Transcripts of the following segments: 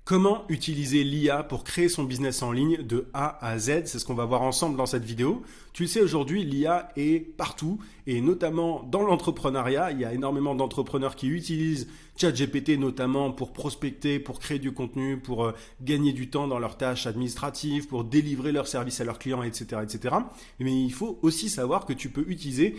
Comment utiliser l'IA pour créer son business en ligne de A à Z? C'est ce qu'on va voir ensemble dans cette vidéo. Tu le sais, aujourd'hui, l'IA est partout et notamment dans l'entrepreneuriat. Il y a énormément d'entrepreneurs qui utilisent ChatGPT notamment pour prospecter, pour créer du contenu, pour gagner du temps dans leurs tâches administratives, pour délivrer leurs services à leurs clients, etc., etc. Mais il faut aussi savoir que tu peux utiliser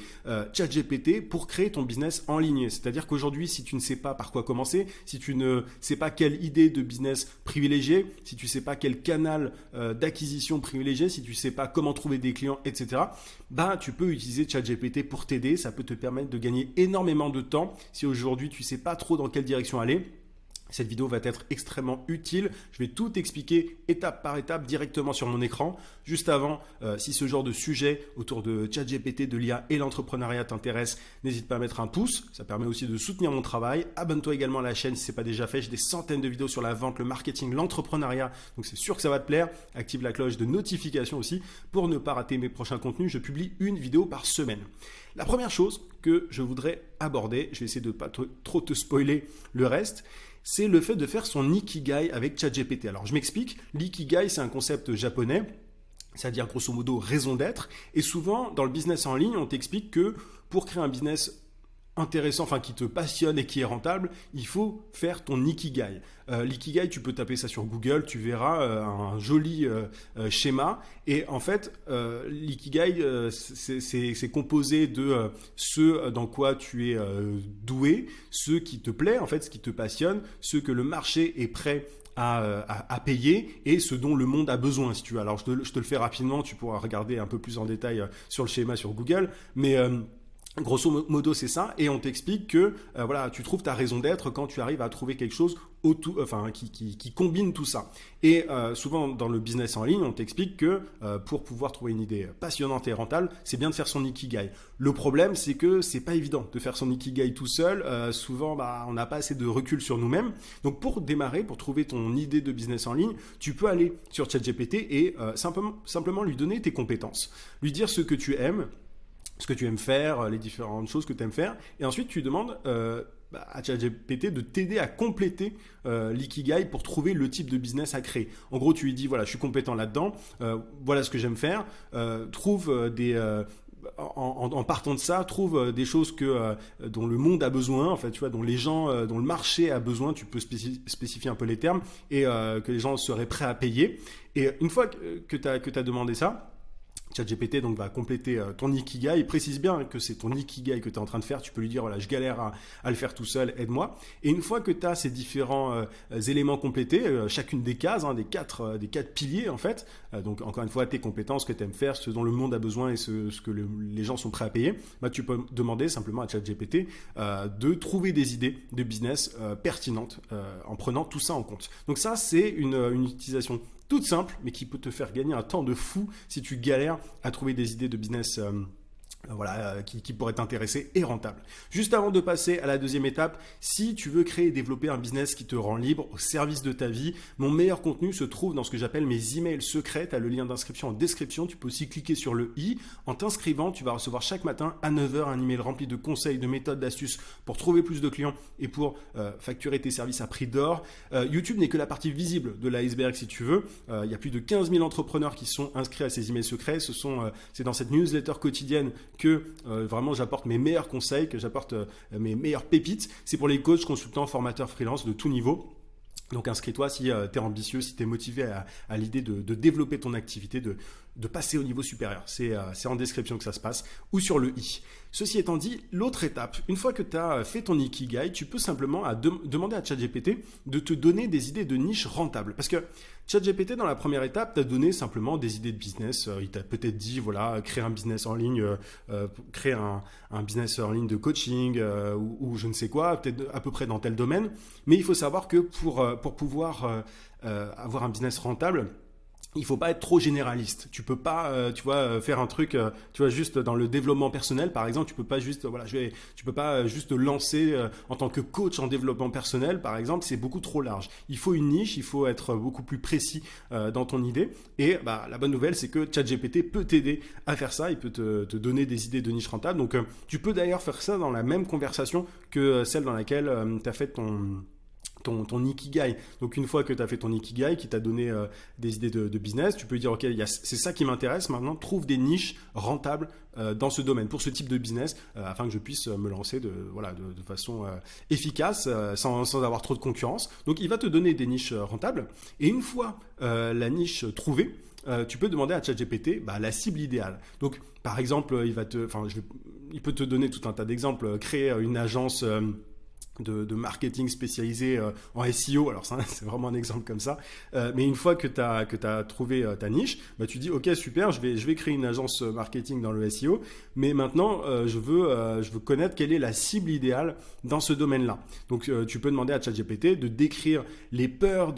ChatGPT pour créer ton business en ligne. C'est-à-dire qu'aujourd'hui, si tu ne sais pas par quoi commencer, si tu ne sais pas quelle idée de business privilégié, si tu ne sais pas quel canal d'acquisition privilégié, si tu ne sais pas comment trouver des clients, etc., tu peux utiliser ChatGPT pour t'aider. Ça peut te permettre de gagner énormément de temps si aujourd'hui tu ne sais pas trop dans quelle direction aller. Cette vidéo va être extrêmement utile. Je vais tout expliquer étape par étape directement sur mon écran. Juste avant, si ce genre de sujet autour de ChatGPT, de l'IA et l'entrepreneuriat t'intéresse, n'hésite pas à mettre un pouce. Ça permet aussi de soutenir mon travail. Abonne-toi également à la chaîne si ce n'est pas déjà fait. J'ai des centaines de vidéos sur la vente, le marketing, l'entrepreneuriat. Donc c'est sûr que ça va te plaire. Active la cloche de notification aussi pour ne pas rater mes prochains contenus. Je publie une vidéo par semaine. La première chose que je voudrais aborder, je vais essayer de ne pas trop te spoiler le reste, c'est le fait de faire son Ikigai avec ChatGPT. Alors je m'explique, l'Ikigai c'est un concept japonais, c'est-à-dire grosso modo raison d'être, et souvent dans le business en ligne on t'explique que pour créer un business intéressant, enfin qui te passionne et qui est rentable, il faut faire ton Ikigai. L'ikigai, tu peux taper ça sur Google, tu verras un joli schéma. Et en fait, l'ikigai, c'est composé de ce dans quoi tu es doué, ce qui te plaît, en fait, ce qui te passionne, ce que le marché est prêt à payer et ce dont le monde a besoin, si tu veux. Alors, je te le fais rapidement, tu pourras regarder un peu plus en détail sur le schéma sur Google, mais grosso modo, c'est ça, et on t'explique que voilà, tu trouves ta raison d'être quand tu arrives à trouver quelque chose qui combine tout ça. Et souvent dans le business en ligne, on t'explique que pour pouvoir trouver une idée passionnante et rentable, c'est bien de faire son Ikigai. Le problème, c'est que c'est pas évident de faire son Ikigai tout seul. Souvent, on n'a pas assez de recul sur nous-mêmes. Donc pour démarrer, pour trouver ton idée de business en ligne, tu peux aller sur ChatGPT et simplement lui donner tes compétences, lui dire ce que tu aimes, ce que tu aimes faire, les différentes choses que tu aimes faire. Et ensuite, tu demandes à ChatGPT de t'aider à compléter l'ikigai pour trouver le type de business à créer. En gros, tu lui dis, voilà, je suis compétent là-dedans, voilà ce que j'aime faire, trouve en partant de ça, trouve des choses dont le monde a besoin, en fait, tu vois, dont les gens, dont le marché a besoin. Tu peux spécifier un peu les termes et que les gens seraient prêts à payer. Et une fois que tu as demandé ça, ChatGPT donc va compléter ton Ikigai. Il précise bien que c'est ton Ikigai que tu es en train de faire. Tu peux lui dire, voilà, je galère à le faire tout seul, aide-moi. Et une fois que tu as ces différents éléments complétés, chacune des cases, des quatre piliers en fait, donc encore une fois, tes compétences, ce que tu aimes faire, ce dont le monde a besoin et ce que les gens sont prêts à payer, tu peux demander simplement à ChatGPT de trouver des idées de business pertinentes en prenant tout ça en compte. Donc ça, c'est une utilisation toute simple, mais qui peut te faire gagner un temps de fou si tu galères à trouver des idées de business qui pourraient t'intéresser et rentables. Juste avant de passer à la deuxième étape, si tu veux créer et développer un business qui te rend libre au service de ta vie, mon meilleur contenu se trouve dans ce que j'appelle mes emails secrets. Tu as le lien d'inscription en description. Tu peux aussi cliquer sur le i. En t'inscrivant, tu vas recevoir chaque matin à 9h un email rempli de conseils, de méthodes, d'astuces pour trouver plus de clients et pour facturer tes services à prix d'or. YouTube n'est que la partie visible de l'iceberg si tu veux. Il y a plus de 15 000 entrepreneurs qui sont inscrits à ces emails secrets. C'est dans cette newsletter quotidienne que vraiment j'apporte mes meilleurs conseils, que j'apporte mes meilleures pépites. C'est pour les coachs, consultants, formateurs, freelance de tout niveau. Donc inscris-toi si tu es ambitieux, si tu es motivé à l'idée de développer ton activité, de passer au niveau supérieur. C'est en description que ça se passe ou sur le i. Ceci étant dit, l'autre étape, une fois que tu as fait ton Ikigai, tu peux simplement demander à ChatGPT de te donner des idées de niche rentables. Parce que ChatGPT, dans la première étape, t'a donné simplement des idées de business. Il t'a peut-être dit, voilà, créer un business en ligne, créer un business en ligne de coaching ou je ne sais quoi, peut-être à peu près dans tel domaine. Mais il faut savoir que pour pouvoir avoir un business rentable, il faut pas être trop généraliste. Tu peux pas, faire un truc, juste dans le développement personnel, par exemple. Tu peux pas juste, tu peux pas juste lancer en tant que coach en développement personnel, par exemple. C'est beaucoup trop large. Il faut une niche, il faut être beaucoup plus précis dans ton idée. Et la bonne nouvelle, c'est que ChatGPT peut t'aider à faire ça. Il peut te donner des idées de niche rentable. Donc, tu peux d'ailleurs faire ça dans la même conversation que celle dans laquelle tu as fait ton ikigai. Donc une fois que tu as fait ton ikigai, qui t'a donné des idées de business, tu peux dire ok, c'est ça qui m'intéresse maintenant, trouve des niches rentables dans ce domaine, pour ce type de business, afin que je puisse me lancer de façon efficace, sans avoir trop de concurrence. Donc il va te donner des niches rentables, et une fois la niche trouvée, tu peux demander à ChatGPT la cible idéale. Donc par exemple, il peut te donner tout un tas d'exemples, créer une agence de marketing spécialisé en SEO. Alors ça, c'est vraiment un exemple comme ça. Mais une fois que tu as trouvé ta niche, tu dis ok, super, je vais créer une agence marketing dans le SEO, mais maintenant je veux connaître quelle est la cible idéale dans ce domaine-là. Donc tu peux demander à ChatGPT de décrire les peurs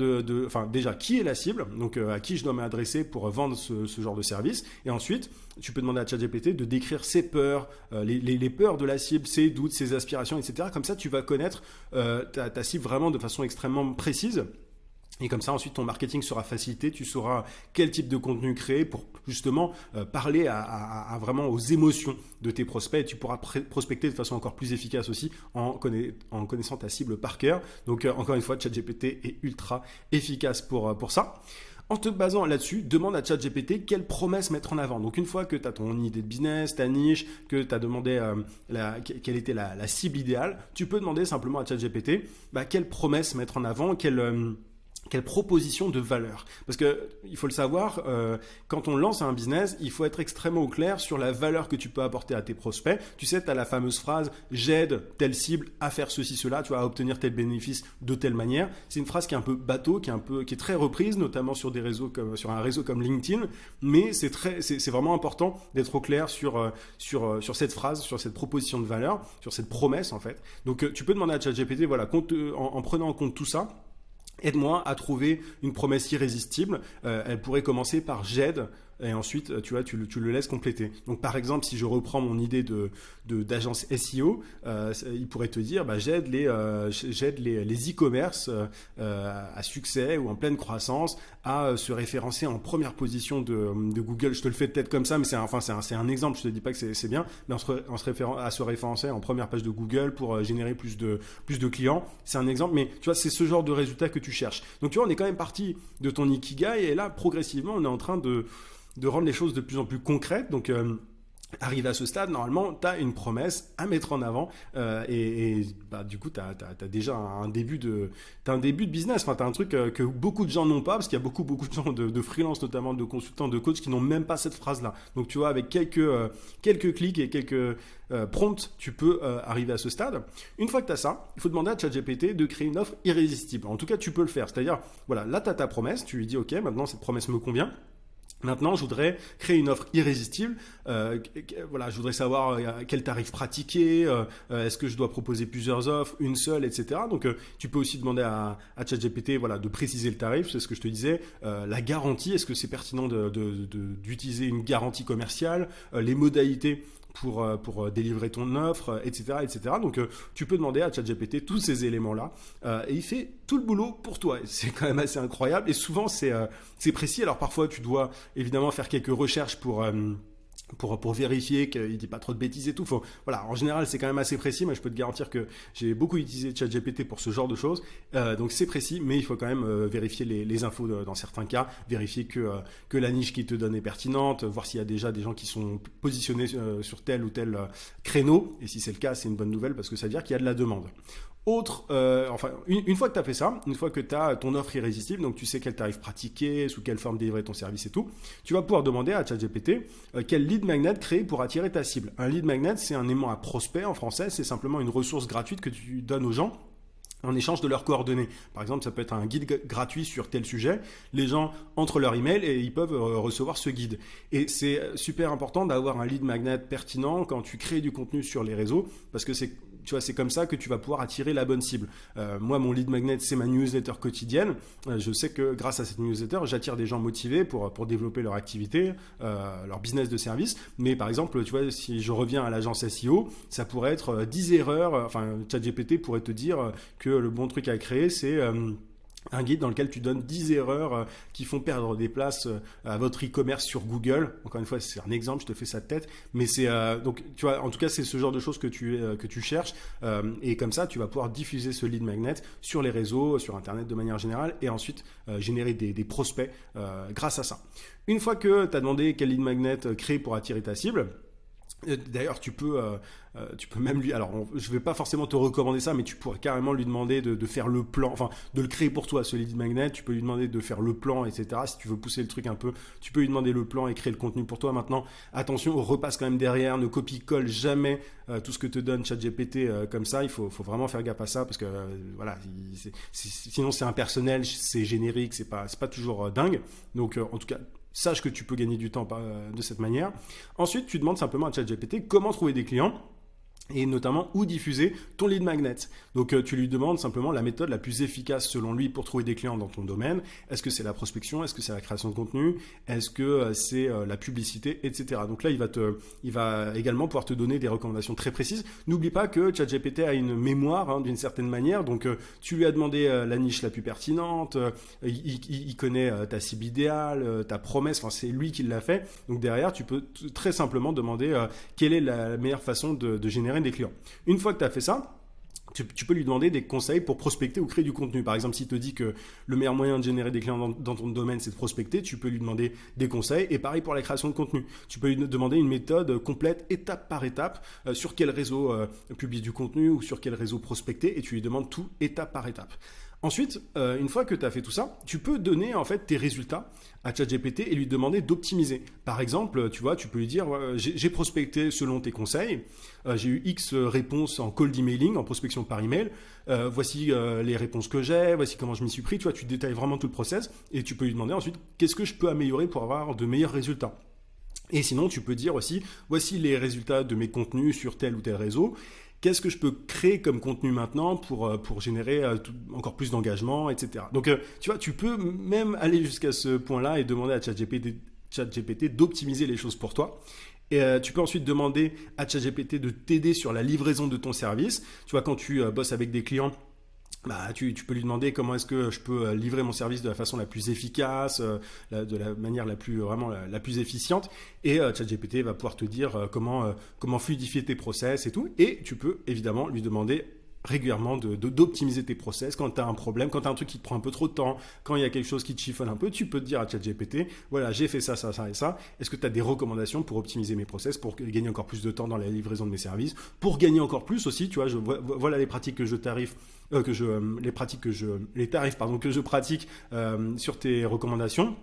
déjà qui est la cible, donc à qui je dois m'adresser pour vendre ce genre de service, et ensuite tu peux demander à ChatGPT de décrire ses peurs, les peurs de la cible, ses doutes, ses aspirations, etc. Comme ça, tu vas connaître ta cible vraiment de façon extrêmement précise. Et comme ça, ensuite, ton marketing sera facilité. Tu sauras quel type de contenu créer pour justement parler à vraiment aux émotions de tes prospects. Et tu pourras prospecter de façon encore plus efficace aussi en connaissant ta cible par cœur. Donc, encore une fois, ChatGPT est ultra efficace pour ça. En te basant là-dessus, demande à ChatGPT quelle promesse mettre en avant. Donc une fois que tu as ton idée de business, ta niche, que tu as demandé quelle était la cible idéale, tu peux demander simplement à ChatGPT quelle promesse mettre en avant, quelle proposition de valeur. Parce que il faut le savoir, quand on lance un business, il faut être extrêmement au clair sur la valeur que tu peux apporter à tes prospects. Tu sais, tu as la fameuse phrase « j'aide telle cible à faire ceci, cela, tu vois, à obtenir tel bénéfice de telle manière ». C'est une phrase qui est un peu bateau, qui est très reprise, notamment sur sur un réseau comme LinkedIn, mais c'est vraiment important d'être au clair sur cette phrase, sur cette proposition de valeur, sur cette promesse en fait. Donc tu peux demander à ChatGPT, en prenant en compte tout ça, aide-moi à trouver une promesse irrésistible. Elle pourrait commencer par j'aide, et ensuite tu le laisses compléter. Donc par exemple, si je reprends mon idée d'agence SEO, il pourrait te dire j'aide les e-commerce à succès ou en pleine croissance à se référencer en première position de Google. Je te le fais peut-être comme ça, mais c'est un exemple. Je te dis pas que c'est bien, mais à se référencer en première page de Google pour générer plus de clients. C'est un exemple, mais tu vois, c'est ce genre de résultat que tu cherches. Donc tu vois, on est quand même parti de ton ikigai, et là progressivement on est en train de rendre les choses de plus en plus concrètes. Donc arrivé à ce stade, normalement, tu as une promesse à mettre en avant, du coup, tu as déjà un début de business. Enfin, tu as un truc que beaucoup de gens n'ont pas, parce qu'il y a beaucoup de gens de freelance, notamment de consultants, de coachs, qui n'ont même pas cette phrase-là. Donc, tu vois, avec quelques clics et quelques prompts, tu peux arriver à ce stade. Une fois que tu as ça, il faut demander à ChatGPT de créer une offre irrésistible. En tout cas, tu peux le faire. C'est-à-dire, voilà, là, tu as ta promesse, tu lui dis, OK, maintenant, cette promesse me convient. Maintenant, je voudrais créer une offre irrésistible. Je voudrais savoir quel tarif pratiquer. Est-ce que je dois proposer plusieurs offres, une seule, etc. Donc, tu peux aussi demander à ChatGPT, de préciser le tarif. C'est ce que je te disais. La garantie, est-ce que c'est pertinent d'utiliser une garantie commerciale, les modalités pour délivrer ton offre, etc., etc. Donc, tu peux demander à ChatGPT tous ces éléments-là, et il fait tout le boulot pour toi. C'est quand même assez incroyable, et souvent c'est précis. Alors parfois, tu dois évidemment faire quelques recherches pour vérifier qu'il ne dit pas trop de bêtises et tout. En général, c'est quand même assez précis, mais je peux te garantir que j'ai beaucoup utilisé ChatGPT pour ce genre de choses. Donc c'est précis, mais il faut quand même vérifier les infos dans certains cas, vérifier que la niche qui te donne est pertinente, voir s'il y a déjà des gens qui sont positionnés sur tel ou tel créneau. Et si c'est le cas, c'est une bonne nouvelle, parce que ça veut dire qu'il y a de la demande. Une fois que tu as fait ça, une fois que tu as ton offre irrésistible, donc tu sais quel tarif pratiquer, sous quelle forme délivrer ton service et tout, tu vas pouvoir demander à ChatGPT quel lead magnet créer pour attirer ta cible. Un lead magnet, c'est un aimant à prospect en français, c'est simplement une ressource gratuite que tu donnes aux gens en échange de leurs coordonnées. Par exemple, ça peut être un guide gratuit sur tel sujet. Les gens entrent leur email et ils peuvent recevoir ce guide. Et c'est super important d'avoir un lead magnet pertinent quand tu crées du contenu sur les réseaux, parce que c'est comme ça que tu vas pouvoir attirer la bonne cible. Moi, mon lead magnet, c'est ma newsletter quotidienne. Je sais que grâce à cette newsletter, j'attire des gens motivés pour développer leur activité, leur business de service. Mais par exemple, tu vois, si je reviens à l'agence SEO, ça pourrait être 10 erreurs. ChatGPT pourrait te dire que le bon truc à créer, c'est un guide dans lequel tu donnes 10 erreurs qui font perdre des places à votre e-commerce sur Google. Encore une fois, c'est un exemple, je te fais ça de tête, mais c'est donc tu vois, en tout cas, c'est ce genre de choses que tu cherches, et comme ça, tu vas pouvoir diffuser ce lead magnet sur les réseaux, sur Internet de manière générale, et ensuite générer des prospects grâce à ça. Une fois que tu as demandé quel lead magnet créer pour attirer ta cible. D'ailleurs, tu peux même lui. Alors, je vais pas forcément te recommander ça, mais tu pourrais carrément lui demander de faire le plan, enfin, de le créer pour toi, ce lead magnet. Tu peux lui demander de faire le plan, etc. Si tu veux pousser le truc un peu, tu peux lui demander le plan et créer le contenu pour toi. Maintenant, attention, repasse quand même derrière, ne copie-colle jamais tout ce que te donne ChatGPT comme ça. Il faut vraiment faire gaffe à ça parce que voilà, sinon c'est impersonnel, c'est générique, c'est pas toujours dingue. Donc, en tout cas. Sache que tu peux gagner du temps de cette manière. Ensuite, tu demandes simplement à ChatGPT comment trouver des clients et notamment où diffuser ton lead magnet. Donc tu lui demandes simplement la méthode la plus efficace selon lui pour trouver des clients dans ton domaine. Est-ce que c'est la prospection? Est-ce que c'est la création de contenu? Est-ce que c'est la publicité, etc. Donc là, il va également pouvoir te donner des recommandations très précises. N'oublie pas que ChatGPT a une mémoire d'une certaine manière. Donc tu lui as demandé la niche la plus pertinente, il connaît ta cible idéale, ta promesse, enfin c'est lui qui l'a fait. Donc derrière, tu peux très simplement demander quelle est la meilleure façon de générer des clients. Une fois que tu as fait ça, tu peux lui demander des conseils pour prospecter ou créer du contenu. Par exemple, s'il te dit que le meilleur moyen de générer des clients dans ton domaine, c'est de prospecter, tu peux lui demander des conseils. Et pareil pour la création de contenu. Tu peux lui demander une méthode complète, étape par étape, sur quel réseau publier du contenu ou sur quel réseau prospecter. Et tu lui demandes tout étape par étape. Ensuite, une fois que tu as fait tout ça, tu peux donner en fait tes résultats à ChatGPT et lui demander d'optimiser. Par exemple, tu vois, tu peux lui dire j'ai prospecté selon tes conseils, j'ai eu X réponses en cold emailing, en prospection par email, voici les réponses que j'ai, voici comment je m'y suis pris. Tu vois, tu détailles vraiment tout le process et tu peux lui demander ensuite qu'est-ce que je peux améliorer pour avoir de meilleurs résultats. Et sinon, tu peux dire aussi voici les résultats de mes contenus sur tel ou tel réseau. Qu'est-ce que je peux créer comme contenu maintenant pour générer encore plus d'engagement, etc. Donc, tu vois, tu peux même aller jusqu'à ce point-là et demander à ChatGPT d'optimiser les choses pour toi. Et tu peux ensuite demander à ChatGPT de t'aider sur la livraison de ton service. Tu vois, quand tu bosses avec des clients, bah, tu peux lui demander comment est-ce que je peux livrer mon service de la façon la plus efficace, de la manière la plus efficiente. Et ChatGPT va pouvoir te dire comment fluidifier tes process et tout. Et tu peux évidemment lui demander régulièrement d'optimiser tes process. Quand tu as un problème, quand tu as un truc qui te prend un peu trop de temps, quand il y a quelque chose qui te chiffonne un peu, tu peux te dire à ChatGPT, voilà, j'ai fait ça, ça, ça et ça. Est-ce que tu as des recommandations pour optimiser mes process, pour gagner encore plus de temps dans la livraison de mes services, pour gagner encore plus aussi, tu vois, voilà les pratiques que je tarif, les tarifs pardon, que je pratique sur tes recommandations.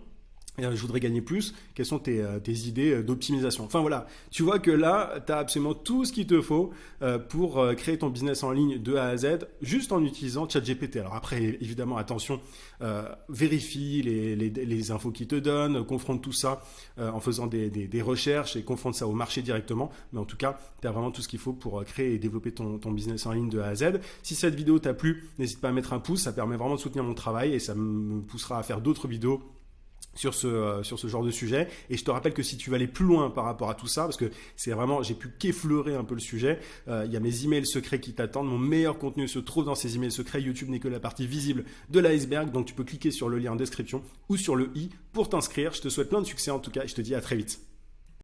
Je voudrais gagner plus. Quelles sont tes idées d'optimisation? Enfin voilà, tu vois que là, tu as absolument tout ce qu'il te faut pour créer ton business en ligne de A à Z, juste en utilisant ChatGPT. Alors après, évidemment, attention, vérifie les infos qu'il te donne, confronte tout ça en faisant des recherches et confronte ça au marché directement. Mais en tout cas, tu as vraiment tout ce qu'il faut pour créer et développer ton business en ligne de A à Z. Si cette vidéo t'a plu, n'hésite pas à mettre un pouce, ça permet vraiment de soutenir mon travail et ça me poussera à faire d'autres vidéos sur ce genre de sujet. Et je te rappelle que si tu veux aller plus loin par rapport à tout ça, parce que c'est vraiment, j'ai pu qu'effleurer un peu le sujet, il y a mes emails secrets qui t'attendent, mon meilleur contenu se trouve dans ces emails secrets. YouTube n'est que la partie visible de l'iceberg, donc tu peux cliquer sur le lien en description ou sur le i pour t'inscrire. Je te souhaite plein de succès en tout cas et je te dis à très vite.